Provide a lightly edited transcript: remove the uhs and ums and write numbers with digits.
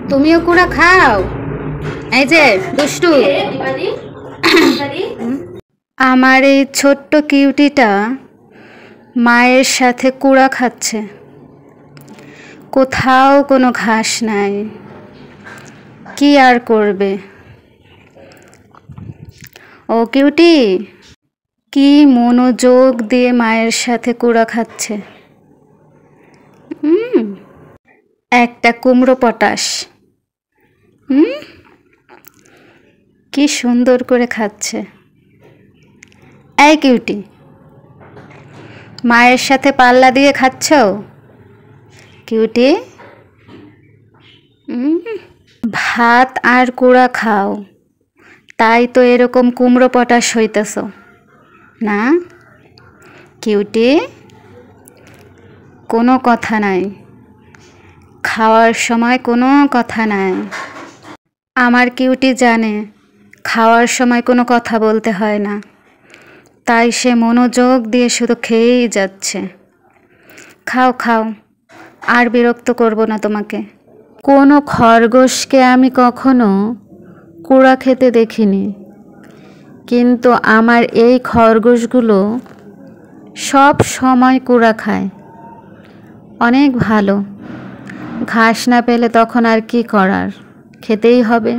তুমিও কুড়া খাও? এই যে দুষ্টু, আমার এই ছোট্ট কিউটিটা মায়ের সাথে কুড়া খাচ্ছে। কোথাও কোনো ঘাস নাই, কি আর করবে। ও কিউটি, কি মনোযোগ দিয়ে মায়ের সাথে কুড়া খাচ্ছে। একটা কুমড়ো পটাশ। কি সুন্দর করে খাচ্ছে। এই কিউটি, মায়ের সাথে পাল্লা দিয়ে খাচ্ছ? কিউটি, ভাত আর কুড়া খাও, তাই তো এরকম কুমড়ো পটাশ হইতেছ না? কিউটি, কোনো কথা নাই, খাওয়ার সময় কোনো কথা নাই। আমার কিউটি জানে খাওয়ার সময় কোনো কথা বলতে হয় না, তাই সে মনোযোগ দিয়ে শুধু খেয়েই যাচ্ছে। খাও খাও, আর বিরক্ত করব না তোমাকে। কোনো খরগোশকে আমি কখনো কুড়া খেতে দেখিনি, কিন্তু আমার এই খরগোশগুলো সব সময় কুড়া খায়। অনেক ভালো। ঘাস না পেলে তখন আর কি করার, খেতেই হবে।